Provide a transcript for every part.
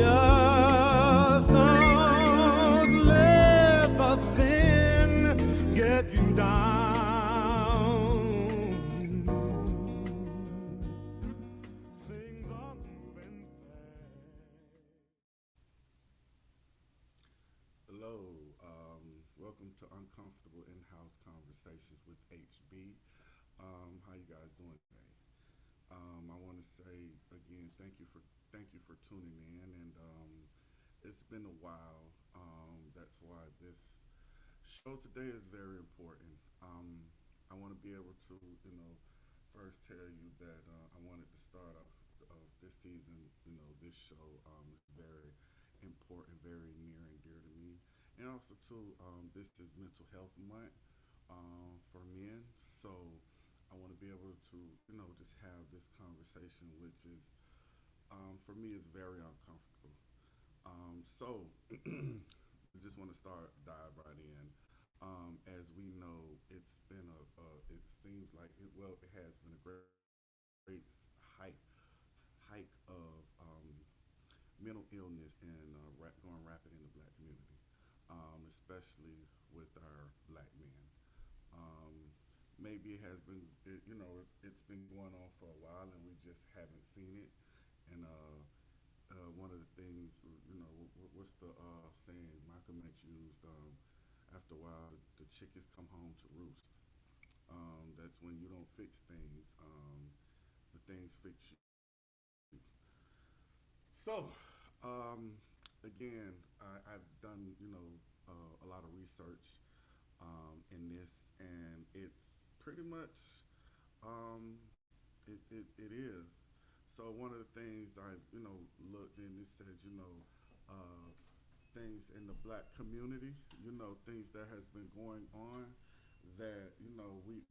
Just don't let the spin get you down. Things are moving fast. Hello, welcome to Uncomfortable In-House Conversations with HB. How you guys doing today? I want to say again, thank you for tuning in, and it's been a while. That's why this show today is very important. I want to be able to, first tell you that I wanted to start off this season. This show is very important, very near and dear to me, and also too, this is Mental Health Month for men. So I want to be able to, just have this conversation, which is, for me, is very uncomfortable. So I just want to start dive right in. As we know, it seems like it has been a great hike, hike of mental illness and going rapid in the black community, especially with our black men. Um, Maybe it has been, it's been going on for a while and we just haven't seen it. And one of the things, what's the saying Malcolm X used? After a while, the chickens come home to roost. That's when you don't fix things. The things fix you. So, um, again, I've done, a lot of research in this, and it's pretty much um, it is. So one of the things I looked and it said uh, things in the black community, things that has been going on that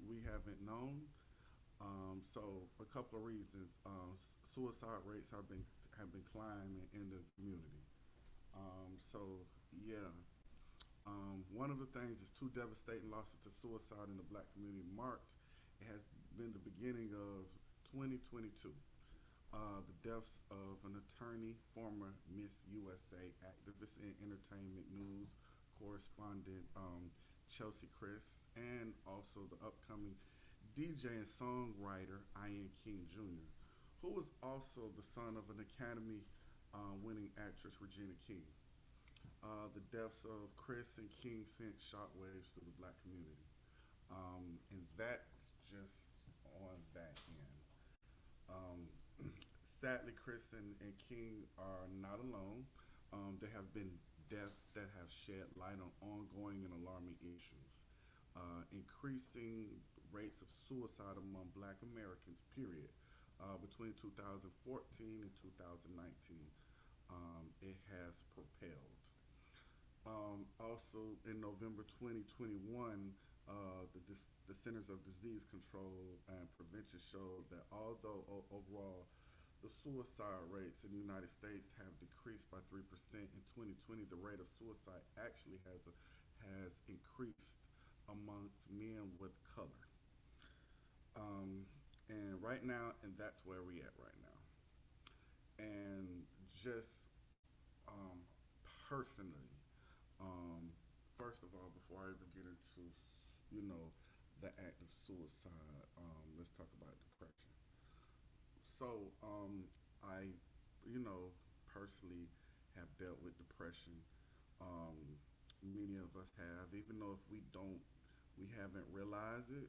we haven't known. So a couple of reasons. Suicide rates have been climbing in the community. So yeah, one of the things is two devastating losses to suicide in the black community marked. It has been the beginning of 2022. The deaths of an attorney, former Miss USA activist and entertainment news correspondent Chelsea Chris, and also the upcoming DJ and songwriter Ian King Jr., who was also the son of an Academy winning actress Regina King. The deaths of Chris and King sent shockwaves through the black community. And that's just on that end. Um, Sadly, Chris and King are not alone. There have been deaths that have shed light on ongoing and alarming issues. Increasing rates of suicide among black Americans, period, between 2014 and 2019. It has propelled. Also, in November 2021, the Centers of Disease Control and Prevention showed that although overall the suicide rates in the United States have decreased by 3% in 2020, the rate of suicide actually has increased amongst men with color. And right now, and that's where we at right now. And just um, personally, um, first of all, before I even get into, you know, the act of suicide, let's talk about depression. So, I, personally have dealt with depression. Um, Many of us have, even though if we haven't realized it.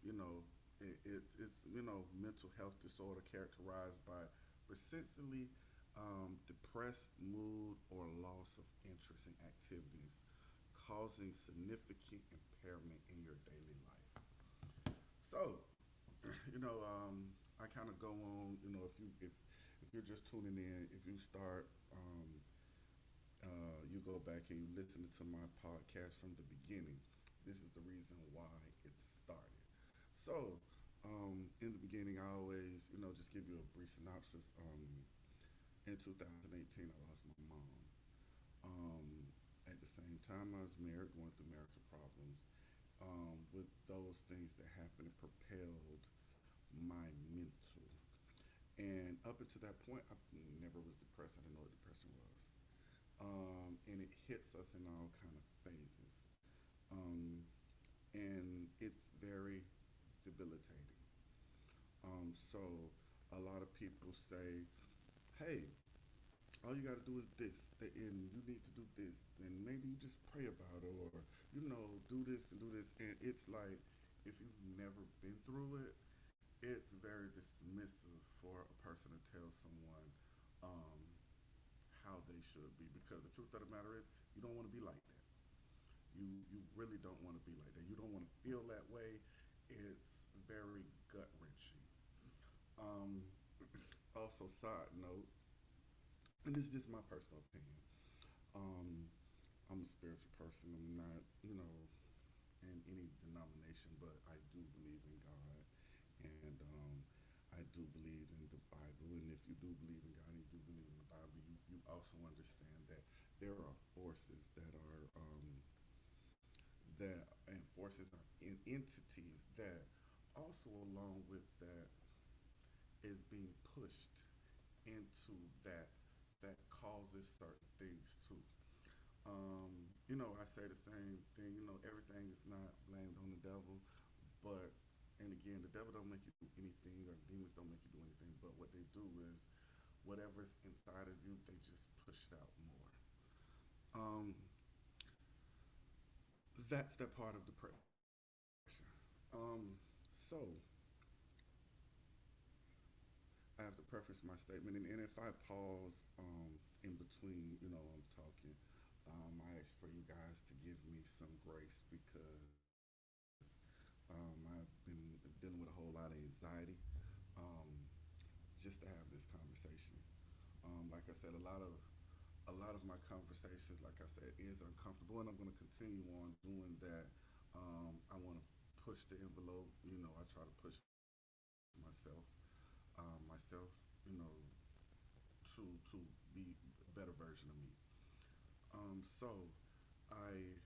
You know, it's mental health disorder characterized by persistently depressed mood or loss of interest in activities, causing significant impairment in your daily life. So, I kind of go on. If you're just tuning in, if you start, you go back and you listen to my podcast from the beginning. This is the reason why it started. So, in the beginning, I always, just give you a brief synopsis. In 2018, I lost my mom. Um, at the same time, I was married, going through marital problems. With those things that happened, it propelled my mental. And up until that point, I never was depressed. I didn't So a lot of people say, hey, all you got to do is this, and you need to do this, and maybe you just pray about it, or do this and do this. And it's like, if you've never been through it, it's very dismissive for a person to tell someone um, how they should be, because the truth of the matter is, you don't want to be like that. You really don't want to be like that. You don't want to feel that way. It's very gut wrenching. Um, Also, side note, and this is just my personal opinion. Um, I'm a spiritual person. I'm not, in any denomination, but I do believe in God, and I do believe in the Bible. And if you do believe in God and you do believe in the Bible, you also understand that there are forces that and forces are in entities that also along with that is being pushed into that causes certain things too. I say the same thing. Everything is not blamed on the devil, but and again, the devil don't make you do anything, or demons don't make you do anything. But what they do is whatever's inside of you, they just push it out more. Um, that's that part of depression. So I have to preface my statement, and if I pause in between, I'm talking, I ask for you guys to give me some grace because I've been dealing with a whole lot of anxiety um, just to have this conversation. Like I said, a lot of my conversations, like I said, is uncomfortable, and I'm going to continue on doing that. I want to push the envelope. I try to push myself, you know, to be a better version of me. So I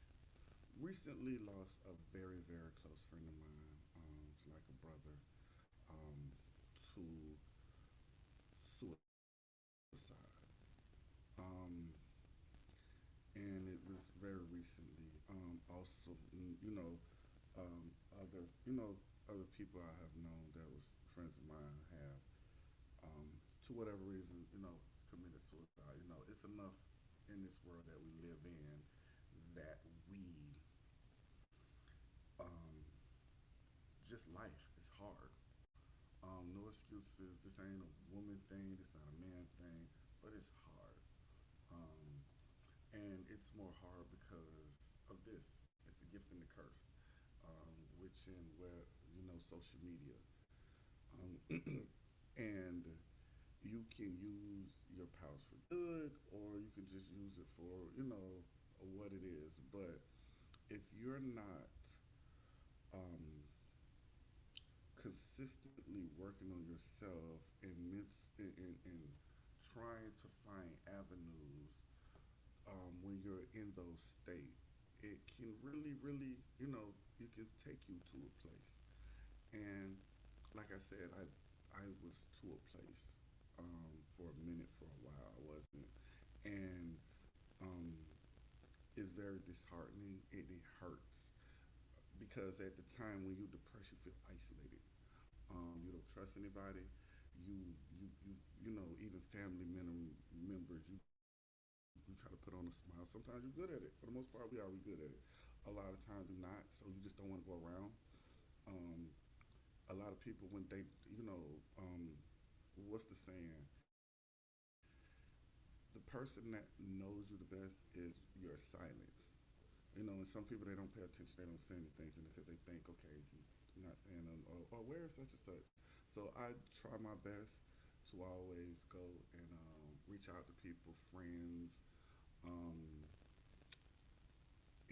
recently lost a very very close friend of mine, like a brother, um, to suicide. Um, and it was very recently. Also, other other people I have known that was friends of mine have, to whatever reason, committed suicide. It's enough in this world that we live in that we um, just life is hard. No excuses. This ain't a woman thing. This not a man thing. But it's hard. Um, and it's more hard because of this. It's a gift and a curse, which in where social media, um, and you can use your powers for good, or you can just use it for what it is. But if you're not um, consistently working on yourself and trying to find avenues when you're in those states, it can really, really, you can take you to a place. And like I said, I was to a place for a minute, for a while. I wasn't, and um, it's very disheartening. It hurts because at the time when you're depressed, you feel isolated. You don't trust anybody. Even family members. You try to put on a smile. Sometimes you're good at it. For the most part, we good at it. A lot of times you're not, so you just don't want to go around. Um, a lot of people when they, what's the saying? The person that knows you the best is your silence. And some people they don't pay attention, they don't say anything because they think, okay, he's not saying nothing, or where is such and such. So I try my best to always go and reach out to people, friends, um,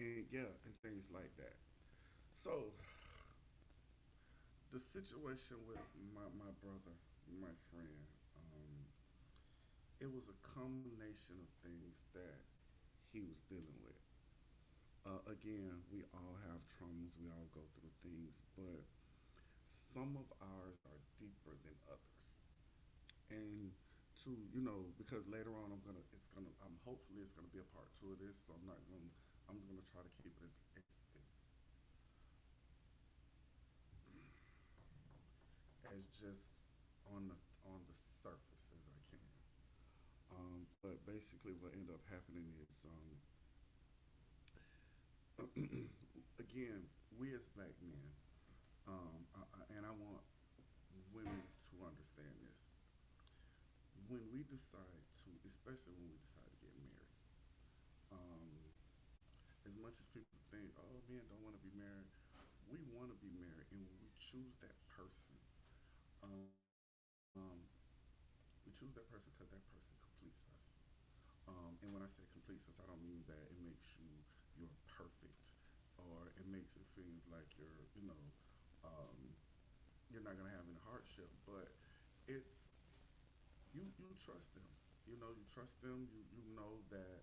and yeah, and things like that. So the situation with my brother, my friend, it was a combination of things that he was dealing with. Again, we all have traumas, we all go through things, but some of ours are deeper than others. And because later on hopefully it's gonna be a part two of this. So I'm gonna try to keep it as just basically what ended up happening is, again, we as black men, and I want women to understand this. When we decide to, especially when we decide to get married, um, as much as people think, oh, men don't want to be married, we want to be married, and when we choose that person, um, we choose that person because that person completes us. And when I say completes us, I don't mean that it makes you're perfect, or it makes it feel like um, you're not gonna have any hardship, but it's you trust them. You trust them. You know that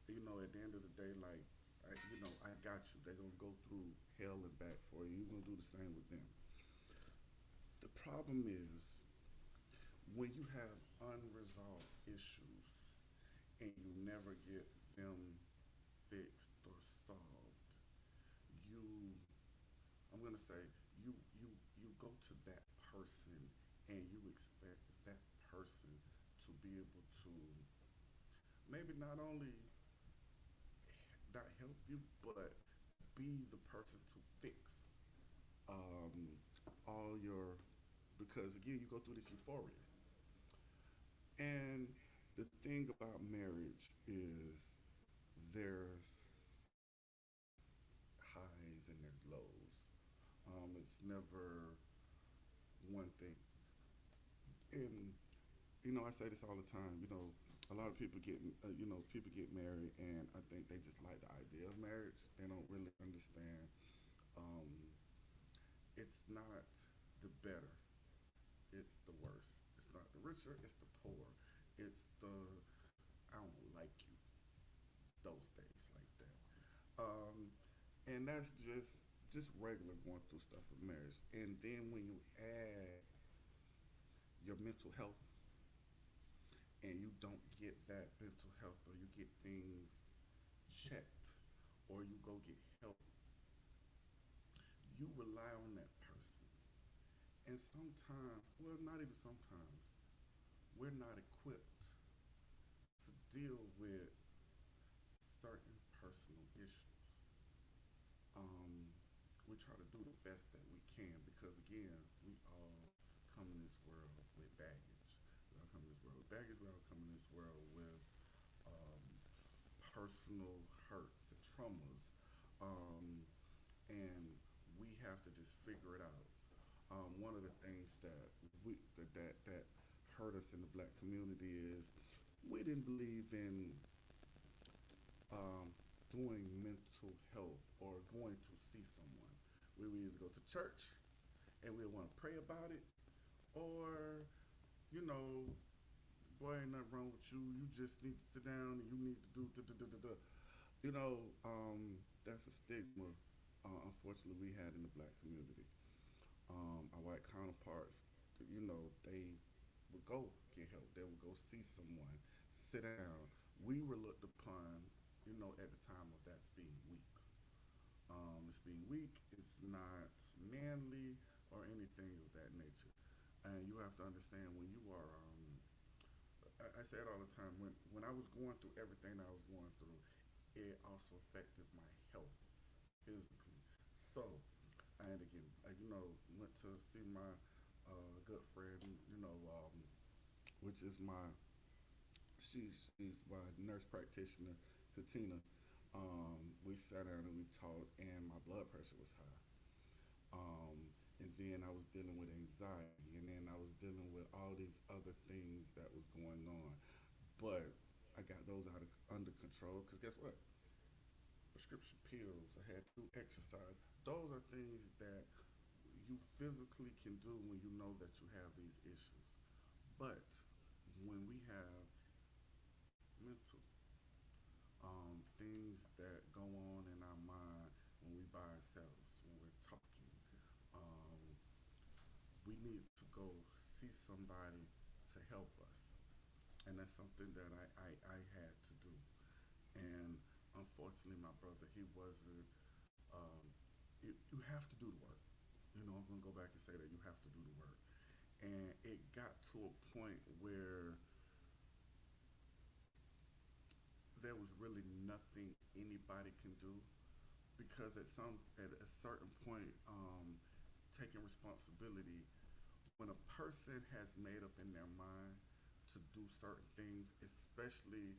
at the end of the day, like I got you. They're gonna go through hell and back for you. You're gonna do the same with them. The problem is when you have unresolved issues and you never get them fixed or solved, you I'm gonna say you go to that person and you expect that person to be able to maybe not only not help you but be the person to fix um, all your because again you go through this euphoria and the thing about marriage is there's highs and there's lows. It's never one thing. And I say this all the time. A lot of people people get married, and I think they just like the idea of marriage. They don't really understand. Um, it's not the better. It's the worse. It's not the richer. It's the poor. It's the I don't like you. Those things like that. And that's just regular going through stuff with marriage. And then when you add your mental health and you don't get that mental health or you get things checked or you go get help, you rely on that person. And sometimes, well, not even sometimes, we're not equipped to deal with certain personal issues. Um, we try to do the best that we can because, again, we all come in this world with baggage. We all come in this world with baggage. We all come in this world with um, personal hurts and traumas, um, and we have to just figure it out. One of the things that hurt us in the black community is we didn't believe in doing mental health or going to see someone. We would either go to church and we want to pray about it, or you know, boy, ain't nothing wrong with you. You just need to sit down and you need to do da da da da da. That's a stigma. Unfortunately, we had in the black community. Our white counterparts, they would go get help. They would go see someone, sit down. We were looked upon, at the time of that's being weak. It's being weak. It's not manly or anything of that nature. And you have to understand when you are. I say it all the time. When I was going through everything I was going through, it also affected my health physically. So, and again, went to see my good friend, which is she's my nurse practitioner, Katina. We sat down and we talked, and my blood pressure was high. And then I was dealing with anxiety, and then I was dealing with all these other things that was going on. But I got those under control because guess what? Prescription pills. I had to do exercise. Those are things that you physically can do when you know that you have these issues. But when we have mental things that go on in our mind when we by ourselves, when we're talking, um, we need to go see somebody to help us. And that's something that I had to do. And unfortunately, my brother, he wasn't, um, you have to do the work. I'm going to go back and say that you have to do the work. And it got to a point where was really nothing anybody can do because at a certain point, taking responsibility when a person has made up in their mind to do certain things, especially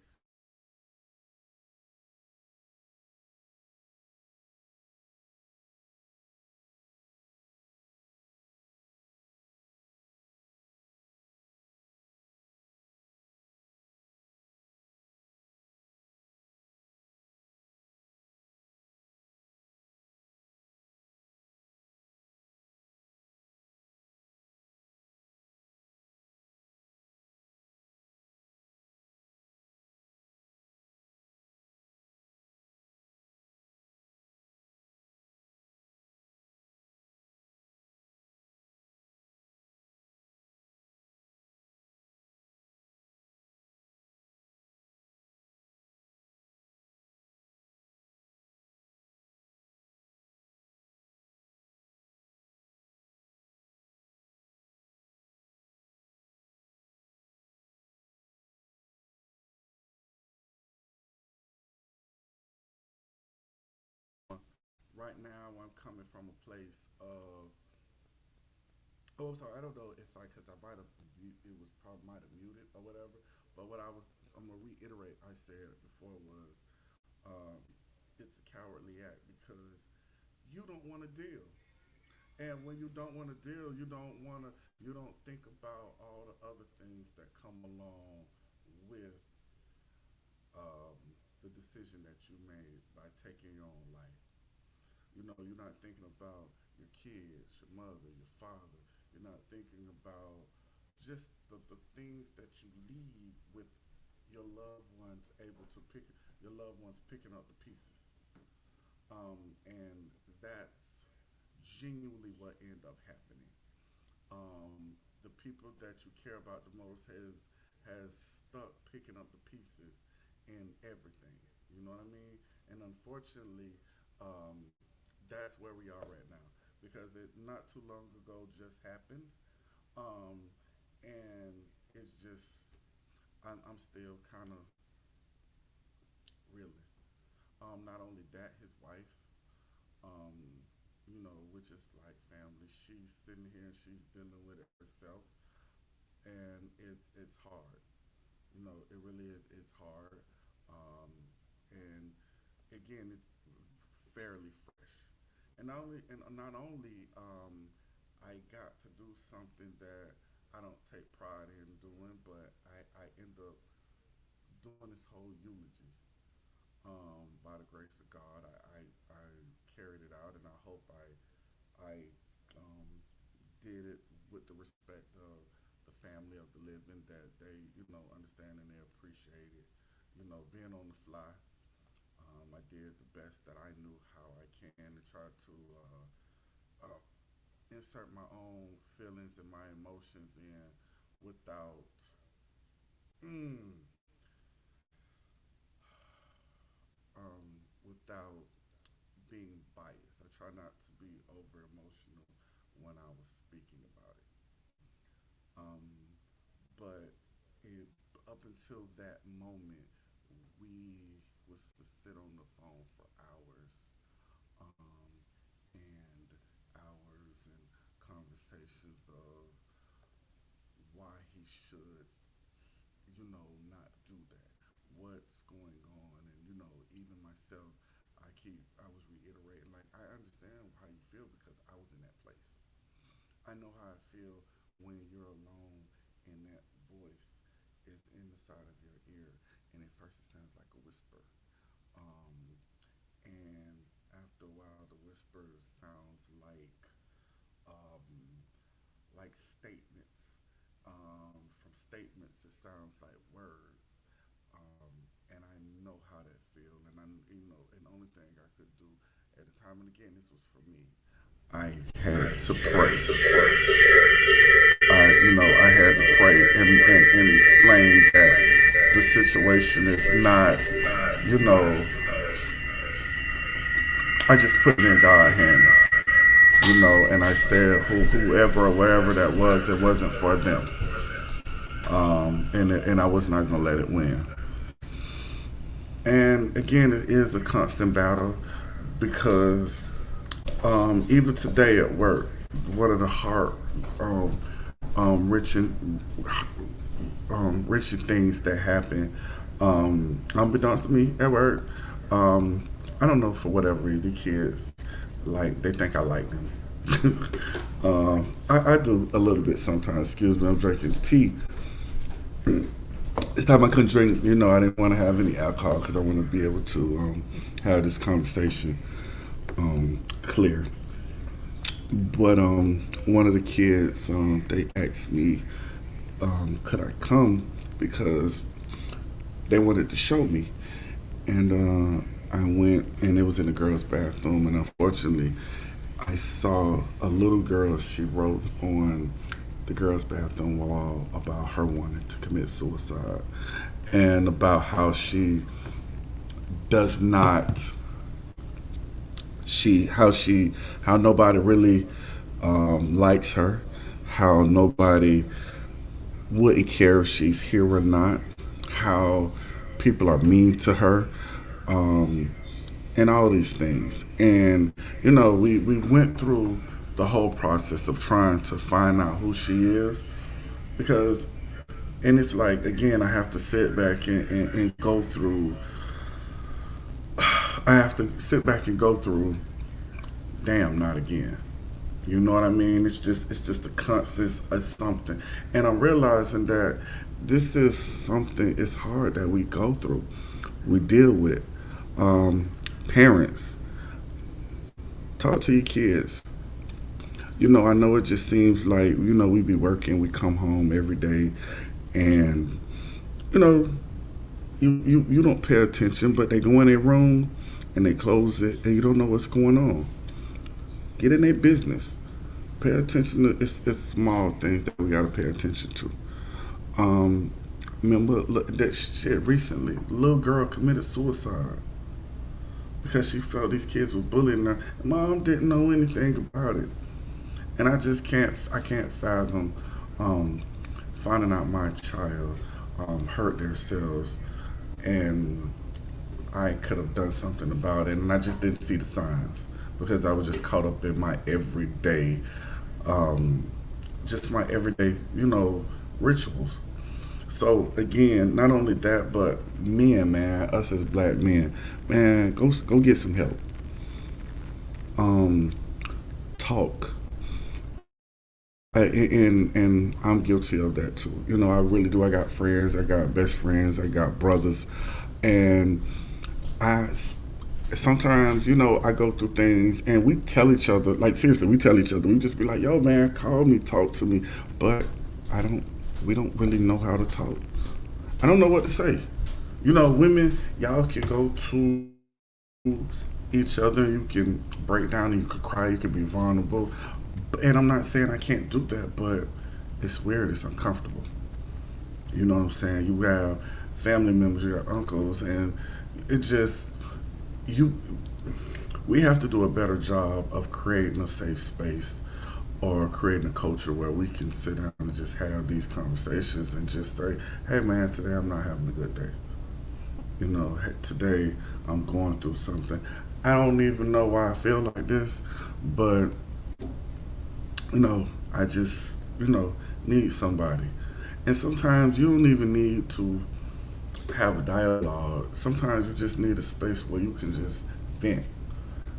right now I'm coming from a place of, oh, sorry, I don't know if I, because I might have, it was probably might have muted or whatever, but I'm gonna reiterate I said before was, um, it's a cowardly act because you don't want to deal. And when you don't want to deal, you don't think about all the other things that come along with um, the decision that you made by taking your own life. You know, you're not thinking about your kids, your mother, your father. You're not thinking about just the things that you leave with your loved ones able to pick, your loved ones picking up the pieces. And that's genuinely what ended up happening. The people that you care about the most has stuck picking up the pieces in everything. You know what I mean? And unfortunately, um, that's where we are right now because it not too long ago just happened, um, and it's just I'm still kind of really. Not only that, his wife, um, which is like family, she's sitting here and she's dealing with it herself, and it's hard. You know, it really is. It's hard, um, and again, it's fairly fresh. And not only I got to do something that I don't take pride in doing, but I end up doing this whole eulogy. By the grace of God, I carried it out, and I hope I um, did it with the respect of the family of the living that they understand and they appreciate it. Being on the fly, I did the best that I knew how I can to try to uh, insert my own feelings and my emotions in without mm, without being biased. I try not to be over emotional when I was speaking about it. Um, but it, up until that moment, we was to sit on the phone for hours, um, and hours and conversations of why he should, not do that. What's going on? And even myself, I was reiterating like I understand how you feel because I was in that place. I know how I feel when you're alone and that voice is in the side of your ear, and at first it sounds like a whisper. Um, and after a while, the whisper sounds um, like statements. From statements, it sounds like words. And I know how that feels, and and the only thing I could do at the time, and again, this was for me. I had to pray. I had to pray and explain that the situation is not, you know, I just put it in God's hands, and I said whoever or whatever that was, it wasn't for them, and I was not gonna let it win. And again, it is a constant battle because even today at work, one of the heart um, wrenching wrenching things that happen, unbeknownst to me at work. Um, I don't know, for whatever reason, kids like they think I like them. I do a little bit sometimes. Excuse me, I'm drinking tea. This time I couldn't drink. I didn't want to have any alcohol because I want to be able to have this conversation clear. But one of the kids, they asked me, could I come because they wanted to show me, and I went, and it was in the girls' bathroom, and unfortunately, I saw a little girl. She wrote on the girls' bathroom wall about her wanting to commit suicide, and about how she does not, how nobody really likes her, how nobody wouldn't care if she's here or not, how people are mean to her, um, and all these things. And we went through the whole process of trying to find out who she is, because, and it's like, again, I have to sit back and go through. I have to sit back and go through. Damn, not again. You know what I mean? It's just a constant something, and I'm realizing that this is something. It's hard that we go through, we deal with. Um, Parents, talk to your kids. I know it just seems like we be working, we come home every day, and you know you don't pay attention, but they go in their room and they close it, and you don't know what's going on. Get in their business. Pay attention to it's small things that we gotta pay attention to. Um, Remember that shit recently. Little girl committed suicide because she felt these kids were bullying her. Mom didn't know anything about it, and I can't fathom um, finding out my child hurt themselves, and I could have done something about it, and I just didn't see the signs because I was just caught up in my everyday, um, just my everyday, rituals. So again, not only that, but men, man, us as black men, man, go get some help. Um, Talk. And I'm guilty of that too. I really do. I got friends. I got best friends. I got brothers, and I sometimes, I go through things, and we tell each other, like, seriously, we tell each other. We just be like, "Yo, man, call me, talk to me," but I don't. We don't really know how to talk. I don't know what to say. Women, y'all can go to each other. You can break down. And you can cry. You can be vulnerable. And I'm not saying I can't do that, but it's weird. It's uncomfortable. You know what I'm saying? You have family members. You got uncles, and it just you. We have to do a better job of creating a safe space, or creating a culture where we can sit down and just have these conversations and just say, "Hey, man, today I'm not having a good day. Hey, today I'm going through something. I don't even know why I feel like this, but I just you know need somebody." And sometimes you don't even need to have a dialogue. Sometimes you just need a space where you can just vent.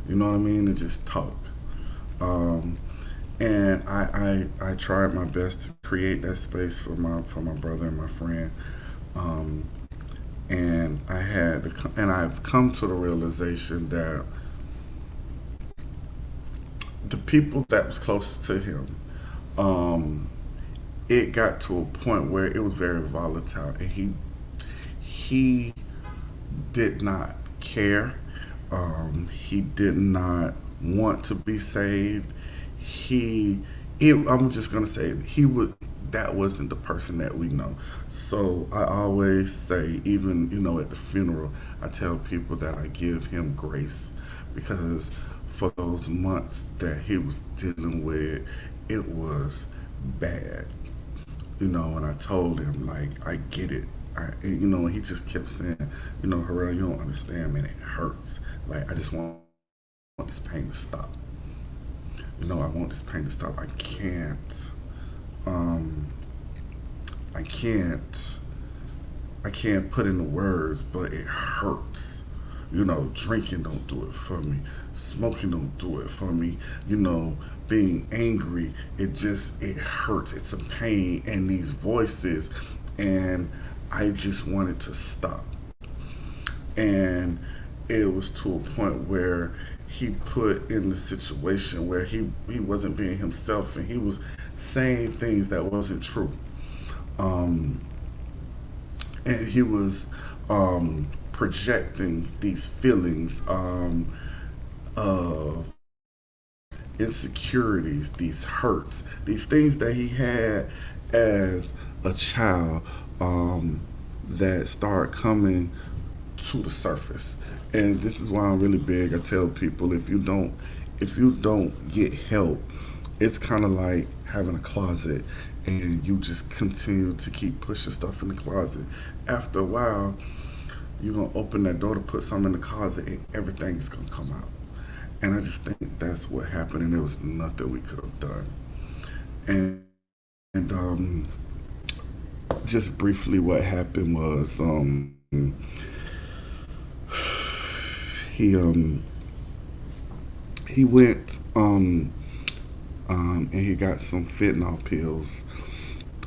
You know what I mean? And just talk. Um, and I tried my best to create that space for my brother and my friend. Um, and I've come to the realization that the people that was closest to him, um, it got to a point where it was very volatile, and he did not care. He did not want to be saved. He, I'm just gonna say he would. That wasn't the person that we know. So I always say, even at the funeral, I tell people that I give him grace, because for those months that he was dealing with, it was bad. And I told him, like, I get it. you know, and he just kept saying, you know, Harrell, you don't understand, man. It hurts. Like I just want this pain to stop. You know, I want this pain to stop. I can't. Um, I can't. I can't put into words, but it hurts. You know, drinking don't do it for me. Smoking don't do it for me. You know, being angry, it hurts. It's a pain and these voices, and I just wanted to stop. And it was to a point where he put in the situation where he wasn't being himself and he was saying things that wasn't true. Um, and he was projecting these feelings of insecurities, these hurts, these things that he had as a child that start coming to the surface. And this is why I'm really big. I tell people if you don't get help, it's kind of like having a closet and you just continue to keep pushing stuff in the closet. After a while, you're gonna open that door to put something in the closet and everything's gonna come out. And I just think that's what happened, and there was nothing we could have done. And and just briefly, what happened was he he went and he got some fentanyl pills,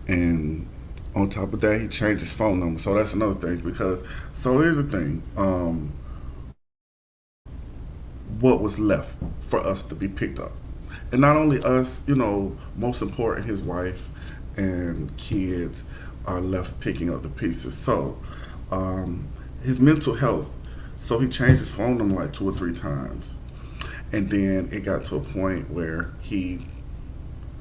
and on top of that, he changed his phone number. So that's another thing because so here's the thing. What was left for us to be picked up. And not only us, you know, most important, his wife and kids are left picking up the pieces. So, his mental health, so he changed his phone number like 2 or 3 times. And then it got to a point where he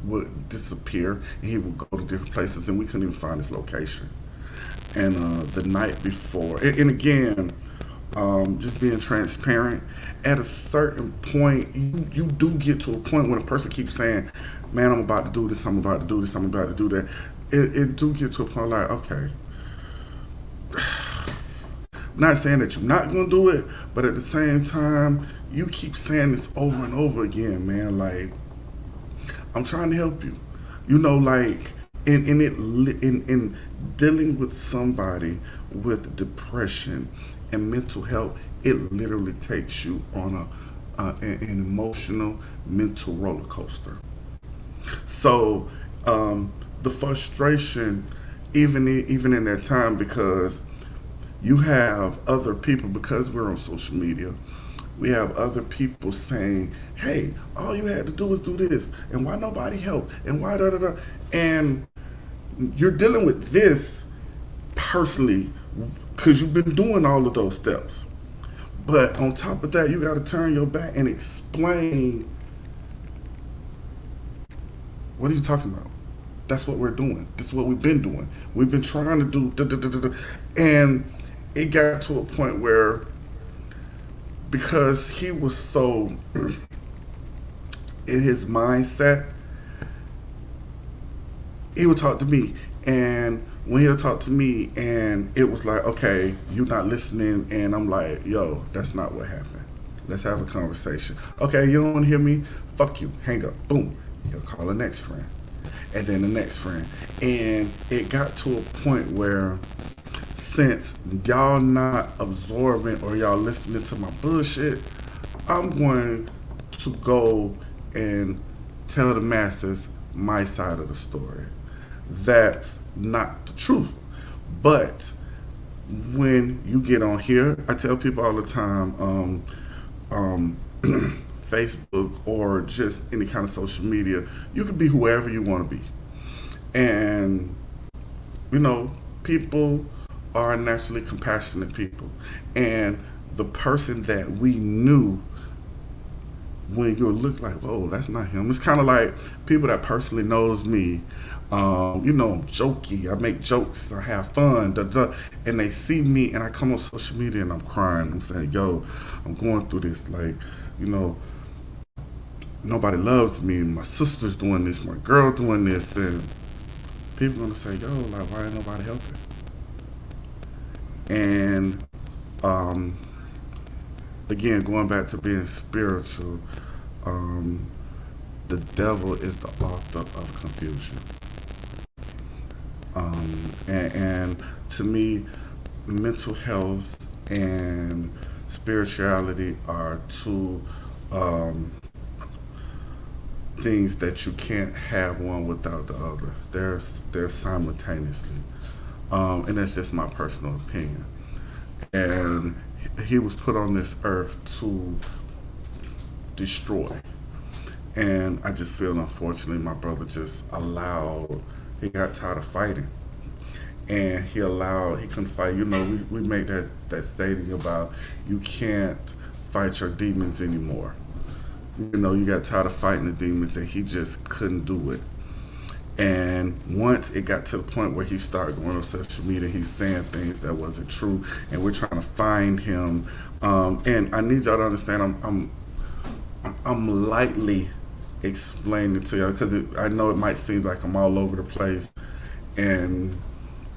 would disappear and he would go to different places and we couldn't even find his location. And the night before, and again, just being transparent. At a certain point, you do get to a point when a person keeps saying, "Man, I'm about to do this. I'm about to do this. I'm about to do that." It do get to a point like, okay, I'm not saying that you're not gonna do it, but at the same time, you keep saying this over and over again, man. Like I'm trying to help you, you know, like in dealing with somebody with depression and mental health, it literally takes you on an emotional mental roller coaster. So the frustration, even in that time, because you have other people, because we're on social media, we have other people saying, "Hey, all you had to do was do this, and why nobody helped, and why da da da," and you're dealing with this personally because you've been doing all of those steps. But on top of that, you got to turn your back and explain, what are you talking about? That's what we're doing. This is what we've been doing. We've been trying to do, da, da, da, da, da. And it got to a point where, because he was so in his mindset, he would talk to me. And when he'll talk to me, and it was like, okay, you're not listening. And I'm like, yo, that's not what happened. Let's have a conversation. Okay, you don't want to hear me? Fuck you. Hang up. Boom. He'll call the next friend. And then the next friend. And it got to a point where, since y'all not absorbing or y'all listening to my bullshit, I'm going to go and tell the masses my side of the story. That's not the truth. But when you get on here, I tell people all the time, um, Facebook or just any kind of social media, you can be whoever you want to be. And, you know, people are naturally compassionate people. And the person that we knew, when you look like, whoa, that's not him. It's kind of like people that personally knows me. You know, I'm jokey. I make jokes. I have fun. Da, da, and they see me, and I come on social media, and I'm crying. I'm saying, yo, I'm going through this. Like, you know, nobody loves me. My sister's doing this. My girl doing this, and people gonna say, yo, like, why ain't nobody helping? And um, again, going back to being spiritual, um, the devil is the author of confusion. And to me, mental health and spirituality are two um, things that you can't have one without the other. They're simultaneously, and that's just my personal opinion. And he was put on this earth to destroy. And I just feel, unfortunately, my brother just allowed. He got tired of fighting, and he couldn't fight. You know, we make that stating about you can't fight your demons anymore. You know, you got tired of fighting the demons, and he just couldn't do it. And once it got to the point where he started going on social media, he's saying things that wasn't true, and we're trying to find him. And I need y'all to understand, I'm lightly explaining to y'all because I know it might seem like I'm all over the place. And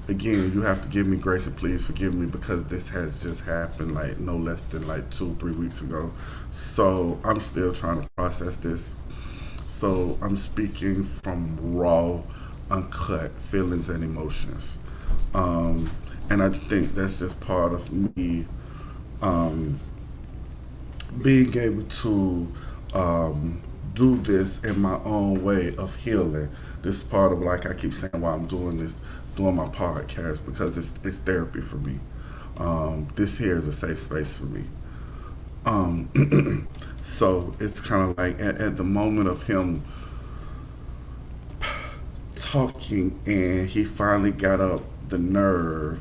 again, you have to give me grace and please forgive me because this has just happened like no less than like 2 3 weeks ago. So I'm still trying to process this. So I'm speaking from raw, uncut feelings and emotions. Um, and I just think that's just part of me um, being able to um, do this in my own way of healing. This is part of, like I keep saying, why I'm doing this, doing my podcast, because it's therapy for me. This here is a safe space for me. So it's kind of like at the moment of him talking, and he finally got up the nerve.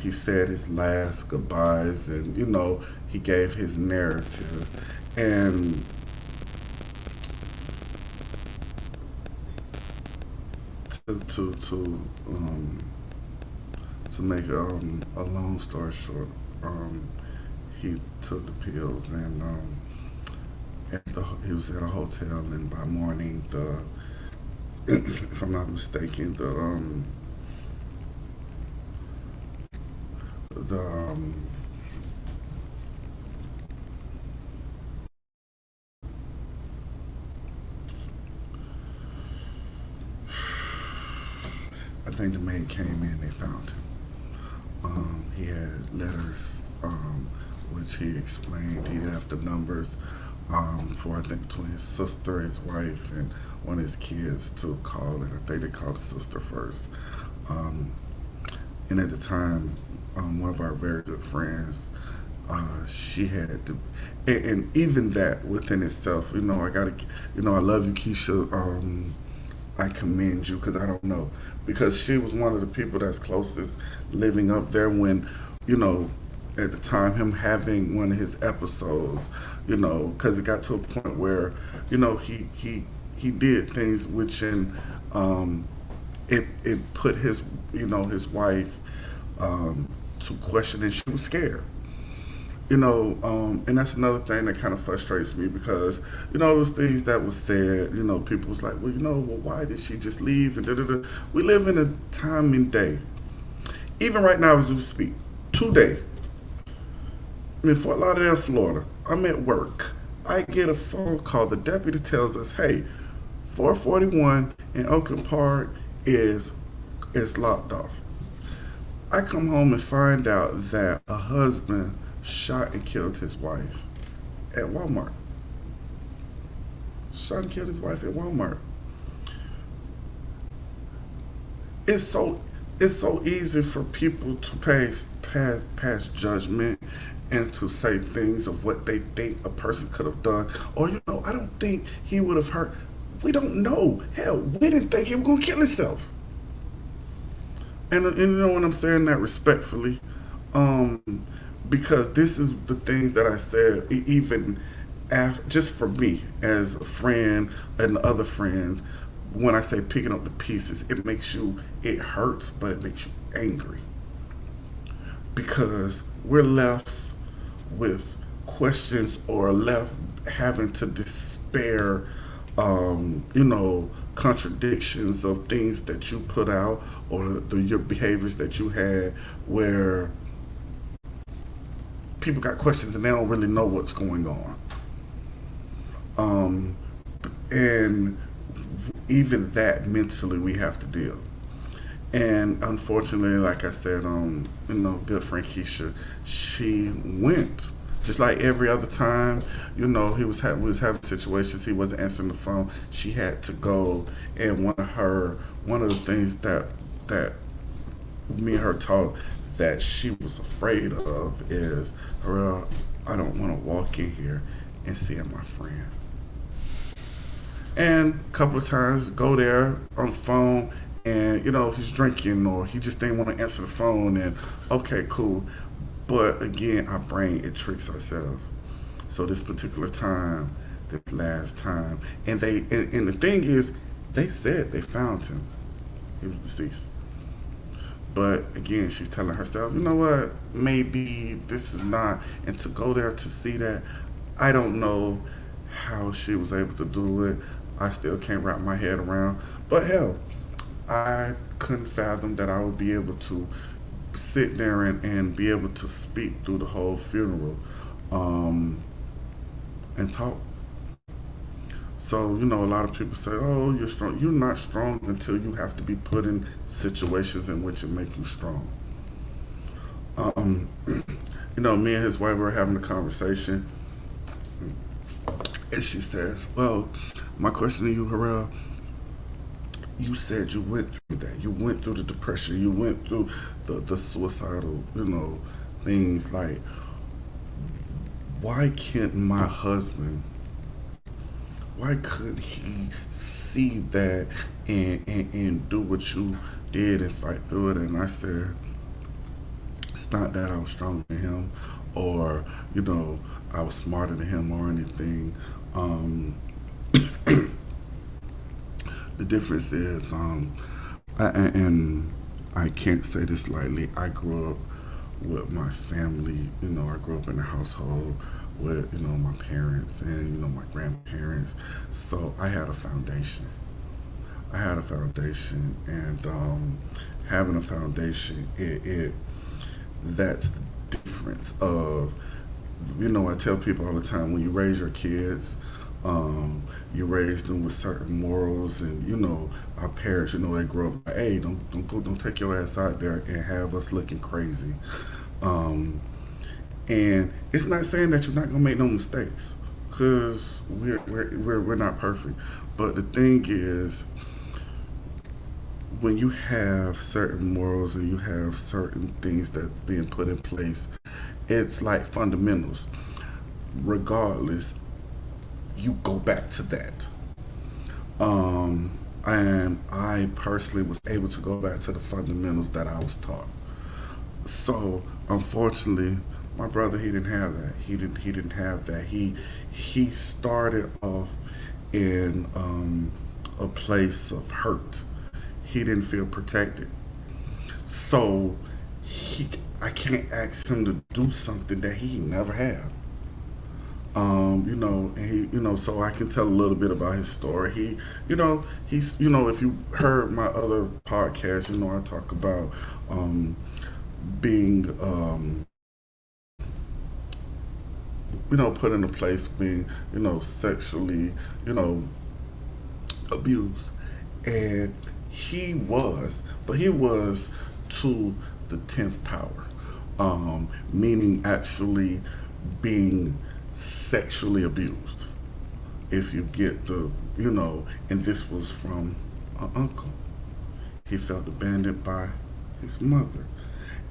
He said his last goodbyes, and he gave his narrative, and to to make a long story short, um, he took the pills, and he was at a hotel, and by morning, if I'm not mistaken, the I think the maid came in, they found him. He had letters, which he explained. He left the numbers for, I think, between his sister, his wife, and one of his kids to call it. I think they called the sister first. Um, and at the time, one of our very good friends, she had to, and even that within itself, I gotta, I love you, Keisha. I commend you because I don't know, because she was one of the people that's closest living up there when, you know, at the time him having one of his episodes, because it got to a point where, he did things which um, it put his wife um, to question, and she was scared. And that's another thing that kind of frustrates me because, it was things that was said, people was like, well, well, why did she just leave? And da da da. We live in a time and day. Even right now, as we speak, today, I'm in Fort Lauderdale, Florida. I'm at work. I get a phone call. The deputy tells us, hey, 441 in Oakland Park is locked off. I come home and find out that a husband shot and killed his wife at Walmart. Shot and killed his wife at Walmart. It's so it's so easy for people to pass judgment and to say things of what they think a person could have done. Or I don't think he would have hurt. We don't know. Hell, we didn't think he was gonna kill himself. And you know what I'm saying that respectfully, um, because this is the things that I said. Even just for me as a friend and other friends, when I say picking up the pieces, it hurts, but it makes you angry because we're left with questions or left having to despair, um, you know, contradictions of things that you put out or your behaviors that you had where people got questions and they don't really know what's going on. Um, and even that mentally we have to deal. And unfortunately, like I said, good friend Keisha, she went just like every other time. We was having situations. He wasn't answering the phone. She had to go, and one of the things that me and her talked that she was afraid of is, her. I don't want to walk in here and see my friend. And a couple of times go there on the phone and he's drinking or he just didn't want to answer the phone and okay, cool. But again, our brain, it tricks ourselves. So this particular time, this last time, and the thing is, they said they found him. He was deceased. But again, she's telling herself, you know what? Maybe this is not. And to go there to see that, I don't know how she was able to do it. I still can't wrap my head around. But hell, I couldn't fathom that I would be able to sit there and be able to speak through the whole funeral um, and talk. So, a lot of people say, oh, you're strong. You're not strong until you have to be put in situations in which it make you strong. Um, me and his wife were having a conversation, and she says, well, my question to you, Harrell, you said you went through that. You went through the depression. You went through the suicidal, things. Like, why can't my husband, why couldn't he see that and do what you did and fight through it? And I said, it's not that I was stronger than him or, I was smarter than him or anything. Um, the difference is, and I can't say this lightly, I grew up with my family. I grew up in a household with, my parents and, my grandparents. So I had a foundation. I had a foundation, and having a foundation, that's the difference of, I tell people all the time, when you raise your kids, you raise them with certain morals, and our parents, they grow up like, hey, don't take your ass out there and have us looking crazy. Um, and it's not saying that you're not gonna make no mistakes, cause we're not perfect. But the thing is, when you have certain morals and you have certain things that's being put in place, it's like fundamentals. Regardless, you go back to that. Um, and I personally was able to go back to the fundamentals that I was taught. So unfortunately, my brother, he didn't have that. He didn't have that. He started off in a place of hurt. He didn't feel protected. So he I can't ask him to do something that he never had. And so I can tell a little bit about his story. If you heard my other podcast, I talk about being, put in a place, being, sexually, you know, abused. And he was to the 10th power, meaning actually being sexually abused. If you get and this was from an uncle. He felt abandoned by his mother.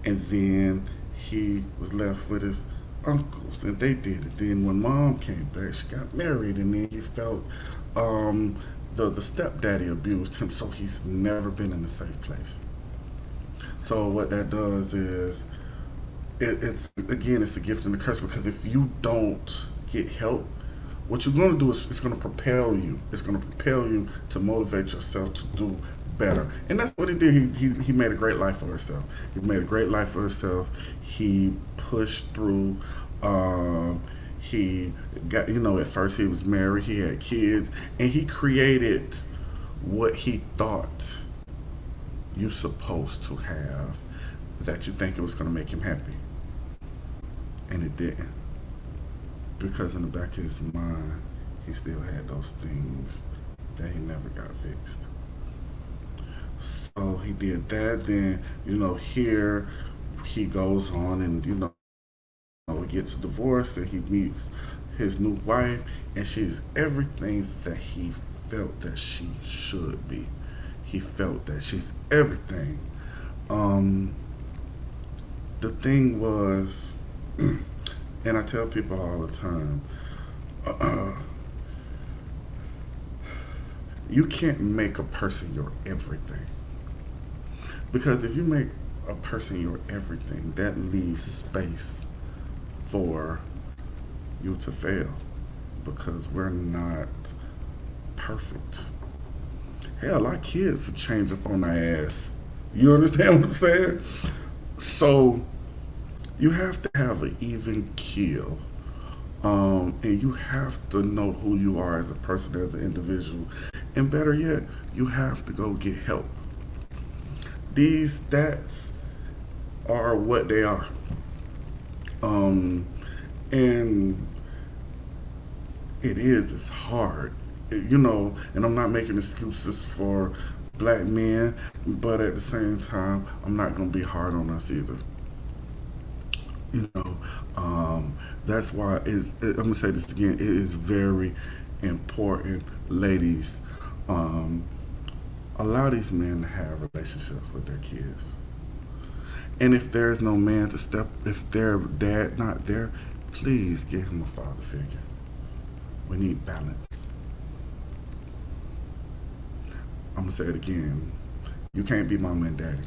And then he was left with his uncles, and they did it. Then when mom came back, she got married, and then he felt the stepdaddy abused him, so he's never been in a safe place. So what that does is it's a gift and a curse, because if you don't get help, what you're going to do is it's going to propel you. It's going to propel you to motivate yourself to do better. And that's what he did. He made a great life for himself. He made a great life for himself. He pushed through. He got, at first he was married, he had kids, and he created what he thought you supposed to have, that you think it was going to make him happy, and it didn't, because in the back of his mind he still had those things that he never got fixed. So he did that. Then here he goes on, and he gets divorced, and he meets his new wife, and she's everything that he felt that she should be. He felt that she's everything. Um, the thing was, and I tell people all the time, you can't make a person your everything, because if you make a person your everything, that leaves space for you to fail, because we're not perfect. Hell, our kids will change up on our ass. You understand what I'm saying? So you have to have an even keel, and you have to know who you are as a person, as an individual, and better yet, you have to go get help. These stats are what they are, um, and it's hard, and I'm not making excuses for black men, but at the same time, I'm not gonna be hard on us either. You know, um, that's why I'm gonna say this again. It is very important, ladies. Um, Allow these men to have relationships with their kids. And if there's no man to step, if their dad not there, please give him a father figure. We need balance. I'm gonna say it again. You can't be mama and daddy.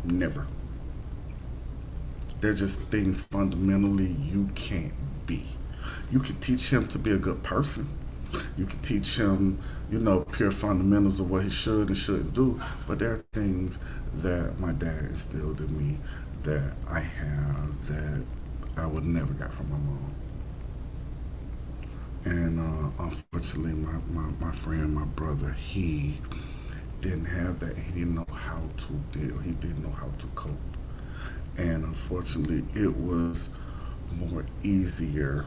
Never. They're just things fundamentally you can't be. You can teach him to be a good person. You can teach him, pure fundamentals of what he should and shouldn't do. But there are things that my dad instilled in me that I have that I would never got from my mom. And unfortunately, my friend, my brother, he didn't have that. He didn't know how to deal. He didn't know how to cope. And unfortunately, it was more easier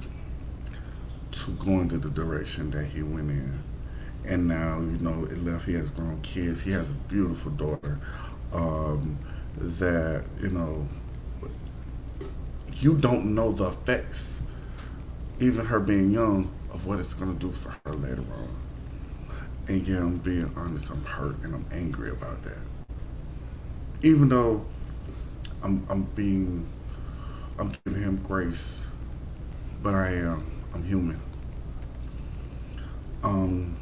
to go into the direction that he went in. And now, it left. He has grown kids. He has a beautiful daughter. Um, that you don't know the effects, even her being young, of what it's gonna do for her later on. And yeah, I'm being honest. I'm hurt and I'm angry about that. Even though I'm being I'm giving him grace, but I'm human. Um,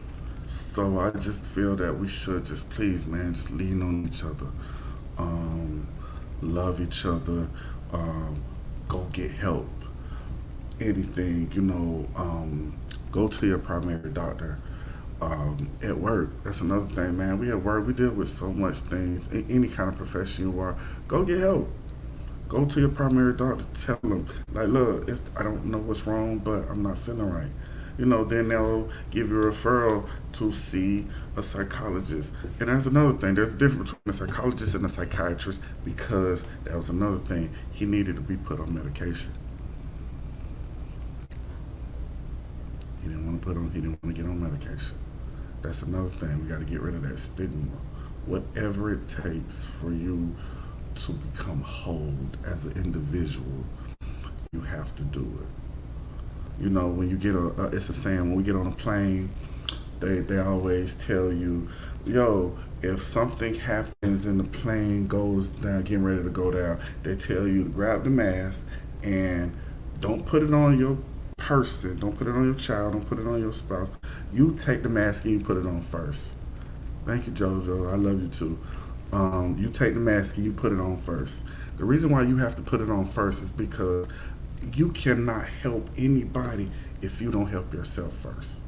so I just feel that we should just please, man, just lean on each other, um, love each other, um, go get help. Anything, go to your primary doctor. At work, that's another thing, man. We at work, we deal with so much things. In any kind of profession you are, go get help. Go to your primary doctor. Tell them, like, look, I don't know what's wrong, but I'm not feeling right. Then they'll give you a referral to see a psychologist. And that's another thing. There's a difference between a psychologist and a psychiatrist, because that was another thing. He needed to be put on medication. He didn't want to put on. He didn't want to get on medication. That's another thing. We got to get rid of that stigma. Whatever it takes for you to become whole as an individual, you have to do it. When you get it's a saying, when we get on a plane, they always tell you, yo, if something happens and the plane goes down, getting ready to go down, they tell you to grab the mask and don't put it on your person, don't put it on your child, don't put it on your spouse. You take the mask and you put it on first. Thank you, JoJo. I love you too. You take the mask and you put it on first. The reason why you have to put it on first is because you cannot help anybody if you don't help yourself first.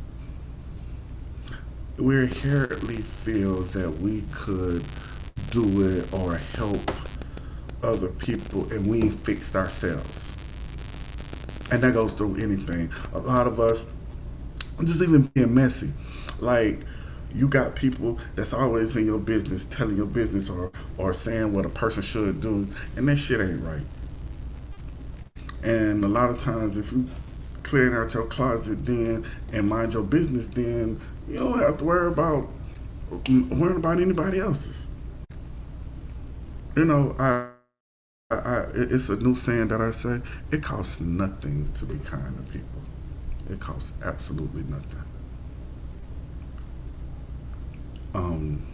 We inherently feel that we could do it or help other people, and we ain't fixed ourselves. And that goes through anything. A lot of us, just even being messy, like, You got people that's always in your business, telling your business or saying what a person should do, and that shit ain't right. And a lot of times, if you clearing out your closet then and mind your business, then you don't have to worrying about anybody else's. You know, it's a new saying that I say. It costs nothing to be kind to people. It costs absolutely nothing. Um,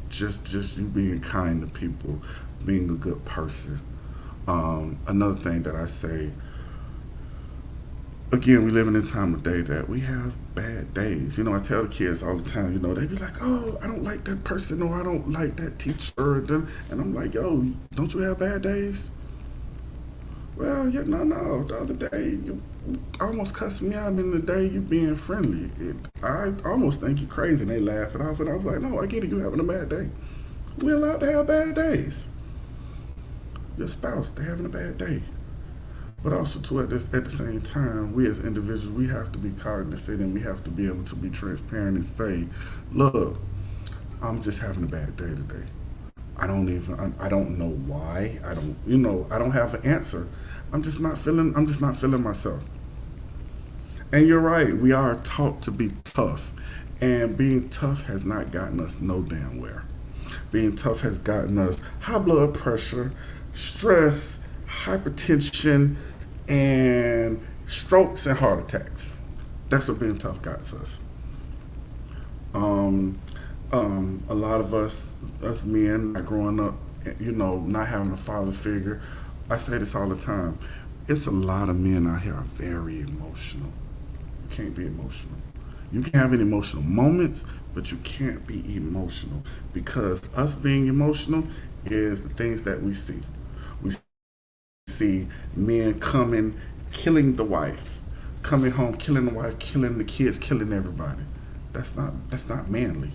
just you being kind to people, being a good person. Another thing that I say, again, we live in a time of day that we have bad days. You know, I tell the kids all the time, you know, they be like, oh, I don't like that person or I don't like that teacher. And I'm like, yo, don't you have bad days? Well, yeah, no. The other day, you almost cussed me out in the day you being friendly. I almost think you crazy. And they laugh it off. And I was like, no, I get it. You having a bad day. We're allowed to have bad days. Your spouse, they having a bad day. But also, too, at the same time, we as individuals, we have to be cognizant and we have to be able to be transparent and say, look, I'm just having a bad day today. I don't know why. I don't have an answer. I'm just not feeling myself. And you're right, we are taught to be tough. And being tough has not gotten us no damn where. Being tough has gotten us high blood pressure, stress, hypertension, and strokes and heart attacks. That's what being tough got us. Um, a lot of us men, not growing up, not having a father figure. I say this all the time. It's a lot of men out here are very emotional. You can't be emotional. You can have any emotional moments, but you can't be emotional because us being emotional is the things that we see. We see men coming, killing the wife, coming home, killing the wife, killing the kids, killing everybody. That's not manly.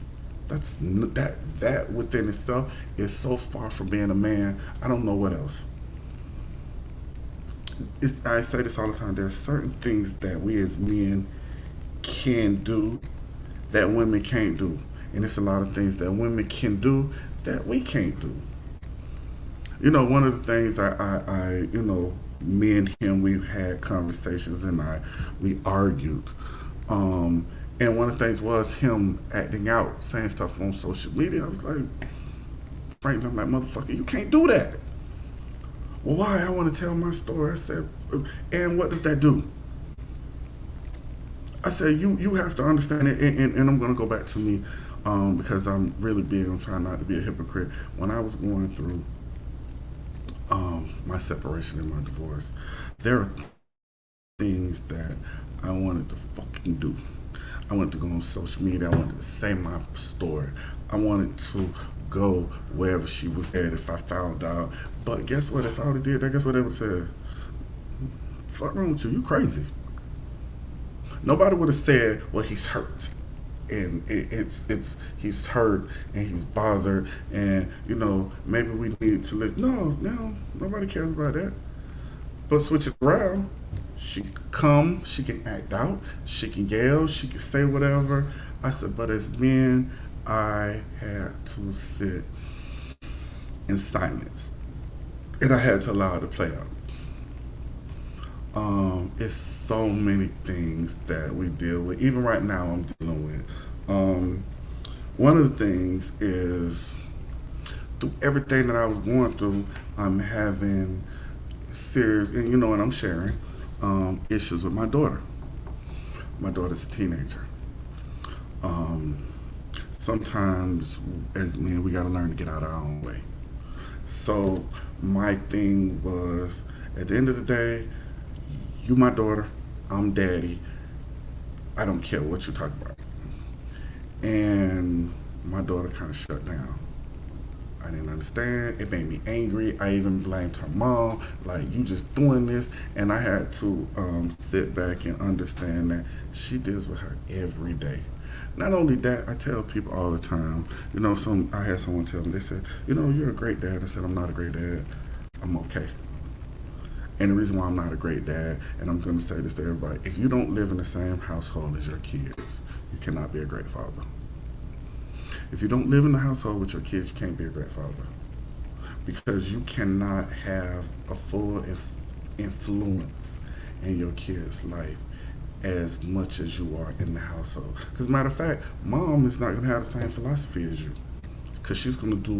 That within itself is so far from being a man. I don't know what else. I say this all the time. There are certain things that we as men can do that women can't do, and it's a lot of things that women can do that we can't do. One of the things me and him, we've had conversations and we argued. And one of the things was him acting out, saying stuff on social media. I was like, frankly, I'm like, motherfucker, you can't do that. Well, why? I want to tell my story. I said, and what does that do? I said, you have to understand it, and I'm going to go back to me because I'm really big on trying not to be a hypocrite. When I was going through my separation and my divorce, there are things that I wanted to fucking do. I wanted to go on social media. I wanted to say my story. I wanted to go wherever she was at if I found out. But guess what? If I would have did that, guess what they would have said? Fuck wrong with you? You crazy. Nobody would have said, well, he's hurt. And it's he's hurt and he's bothered and maybe we need to live. No, nobody cares about that. But switch it around. She can come, she can act out, she can yell, she can say whatever. I said, but as men, I had to sit in silence. And I had to allow it to play out. It's so many things that we deal with. Even right now, I'm dealing with. One of the things is through everything that I was going through, I'm having serious, and I'm sharing issues with my daughter. My daughter's a teenager. Um, Sometimes, as men, we got to learn to get out our own way. So my thing was, at the end of the day, you my daughter, I'm daddy. I don't care what you talk about. And my daughter kind of shut down. I didn't understand. It made me angry. I even blamed her mom, like, you just doing this. And I had to sit back and understand that she deals with her every day. Not only that, I tell people all the time, I had someone tell me, they said, you're a great dad. I said, I'm not a great dad. I'm okay. And the reason why I'm not a great dad, and I'm going to say this to everybody, if you don't live in the same household as your kids, you cannot be a great father. If you don't live in the household with your kids, you can't be a great father because you cannot have a full influence in your kid's life as much as you are in the household. Because matter of fact, mom is not going to have the same philosophy as you because she's going to do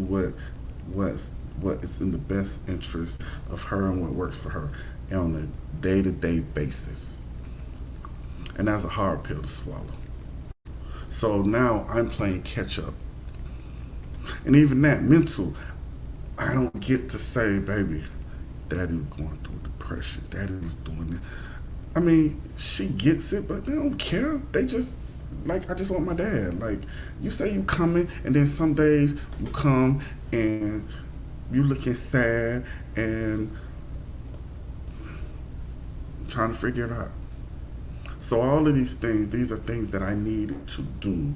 what's what is in the best interest of her and what works for her on a day-to-day basis. And that's a hard pill to swallow. So now I'm playing catch up. And even that mental, I don't get to say, baby, daddy was going through depression. Daddy was doing this. I mean, she gets it, but they don't care. They just, like, I just want my dad. Like, you say you coming, and then some days you come and you looking sad and trying to figure it out. So all of these are things that I needed to do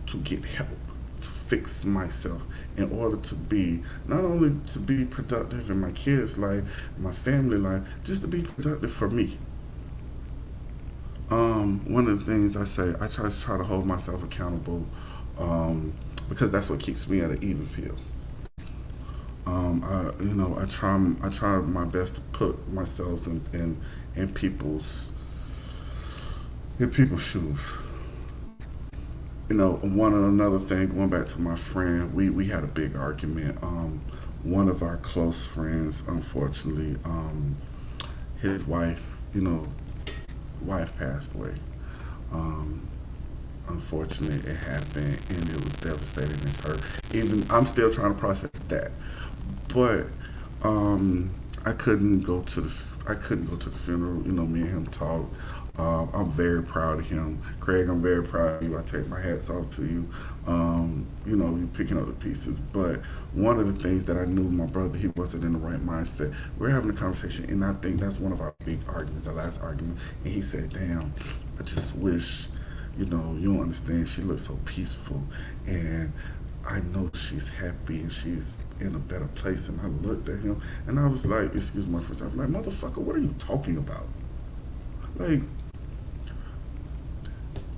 to get help, to fix myself in order to be, not only to be productive in my kids' life, my family life, just to be productive for me. One of the things I say, I try to hold myself accountable because that's what keeps me at an even keel. I try my best to put myself in people's shoes. One another thing, going back to my friend, we had a big argument. One of our close friends, unfortunately, his wife passed away. Um, Unfortunately, it happened, and it was devastating. It's hurt. Even I'm still trying to process that, but um, I couldn't go to the funeral. Me and him talked. I'm very proud of him. Craig, I'm very proud of you. I take my hats off to you. You picking up the pieces. But one of the things that I knew my brother, he wasn't in the right mindset. We're having a conversation, and I think that's one of our big arguments, the last argument. And he said, damn, I just wish, you don't understand. She looks so peaceful, and I know she's happy, and she's in a better place. And I looked at him, and I was like, excuse my French, I was like, motherfucker, what are you talking about? Like,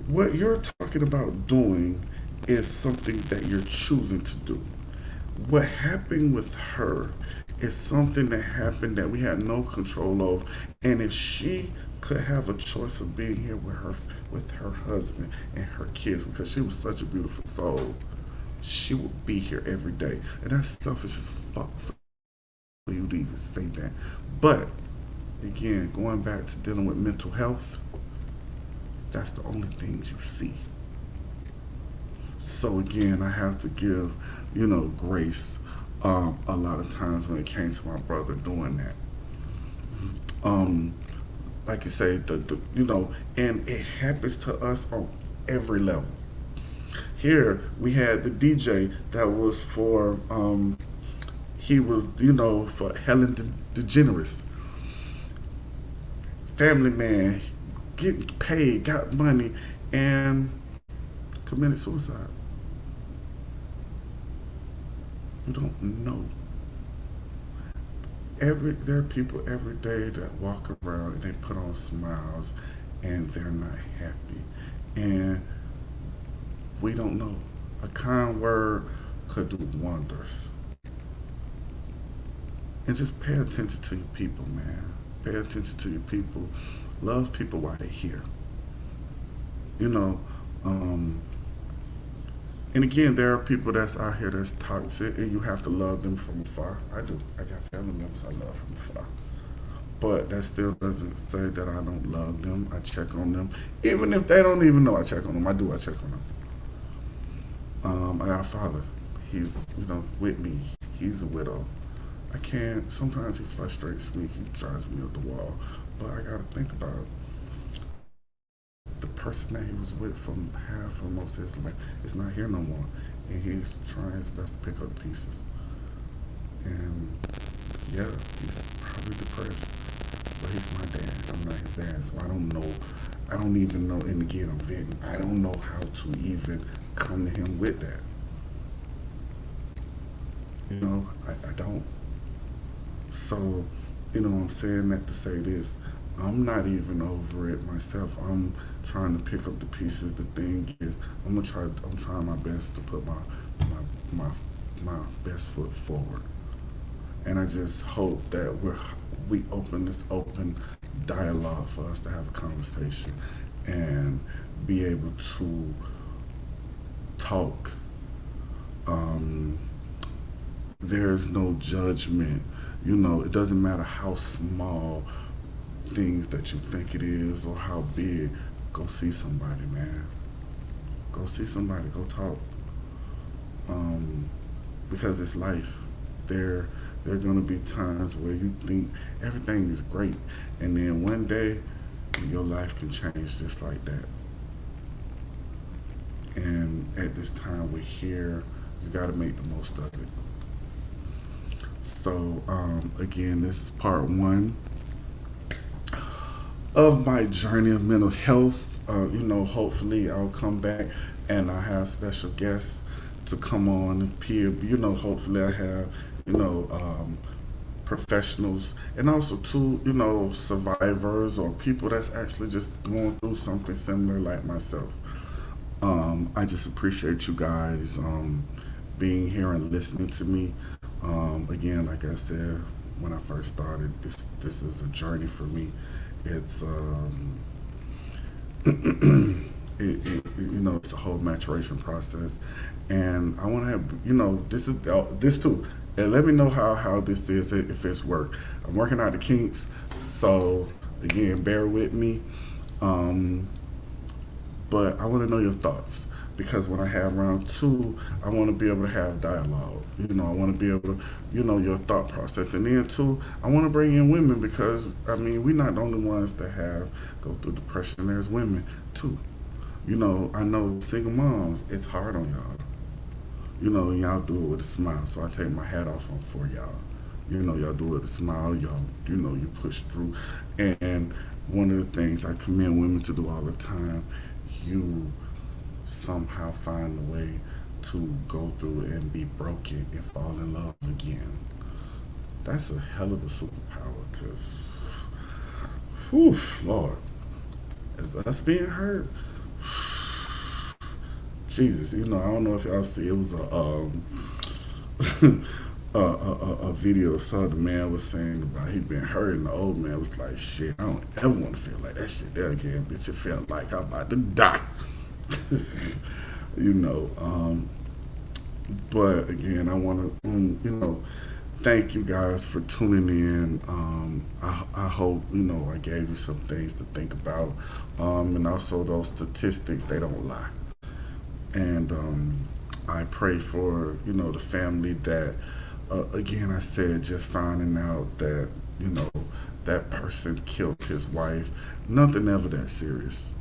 what you're talking about doing is something that you're choosing to do. What happened with her is something that happened that we had no control of. And if she could have a choice of being here with her husband and her kids, because she was such a beautiful soul, she would be here every day. And that stuff is just fuck for you to even say that. But again, going back to dealing with mental health, that's the only things you see. So again, I have to give, grace a lot of times when it came to my brother doing that. Like you say, and it happens to us on every level. Here we had the DJ that was for, he was, for Helen DeGeneres, family man, getting paid, got money, and committed suicide. You don't know. There are people every day that walk around and they put on smiles and they're not happy. And we don't know. A kind word could do wonders. And just pay attention to your people, man. Pay attention to your people. Love people while they're here. You know, and again, there are people that's out here that's toxic, and you have to love them from afar. I do. I got family members I love from afar. But that still doesn't say that I don't love them. I check on them. Even if they don't even know I check on them, I do. I check on them. I got a father. He's, with me. He's a widow. I can't, sometimes he frustrates me. He drives me up the wall. But I got to think about the person that he was with from half or most of his life is not here no more. And he's trying his best to pick up the pieces. And yeah, he's probably depressed. But he's my dad. I'm not his dad. So I don't know. I don't even know. And again, I'm venting. I don't know how to even come to him with that. I don't. So, I'm saying that to say this. I'm not even over it myself. I'm trying to pick up the pieces. The thing is, I'm trying my best to put my my best foot forward. And I just hope that we open this open dialogue for us to have a conversation and be able to talk. Um, there's no judgment. You know, it doesn't matter how small things that you think it is or how big. Go see somebody, man. Go see somebody. Go talk. Um, because it's life. There are gonna be times where you think everything is great, and then one day your life can change just like that. And at this time we're here, you got to make the most of it. So again, this is part one of my journey of mental health. Hopefully I'll come back and I have special guests to come on and peer. Hopefully I have you know um, professionals and also to survivors or people that's actually just going through something similar like myself. I just appreciate you guys being here and listening to me. Again, like I said when I first started, this is a journey for me. It's it's a whole maturation process, and I want to have this too. And let me know how this is if it's work. I'm working out the kinks, so again, bear with me. Um, but I want to know your thoughts because when I have round two, I want to be able to have dialogue. I want to be able to, your thought process, and then too, I want to bring in women because I mean we're not the only ones that have go through depression. There's women too. I know single moms, it's hard on y'all. And y'all do it with a smile, so I take my hat off on for y'all. Y'all do it with a smile. Y'all, you push through, and one of the things I commend women to do all the time, you somehow find a way to go through and be broken and fall in love again. That's a hell of a superpower, cause, whew, Lord, as us being hurt, Jesus, I don't know if y'all see, it was a video. So the man was saying about he been hurt, and the old man was like, "Shit, I don't ever want to feel like that shit there again, bitch. It felt like I'm about to die." you know. But again, I want to, thank you guys for tuning in. I hope I gave you some things to think about, and also those statistics, they don't lie. And I pray for the family that, again, I said just finding out that you know that person killed his wife. Nothing ever that serious,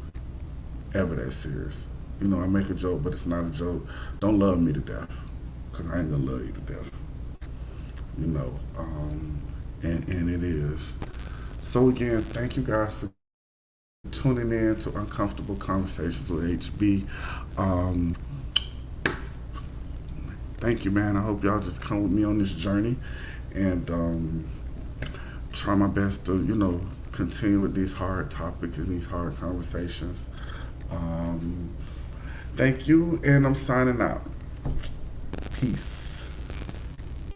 ever that serious. I make a joke, but it's not a joke. Don't love me to death, cause I ain't gonna love you to death. You know, and it is. So again, thank you guys for tuning in to Uncomfortable Conversations with HB. Um, Thank you, man. I hope y'all just come with me on this journey and try my best to, continue with these hard topics and these hard conversations. Um, Thank you, and I'm signing out. Peace.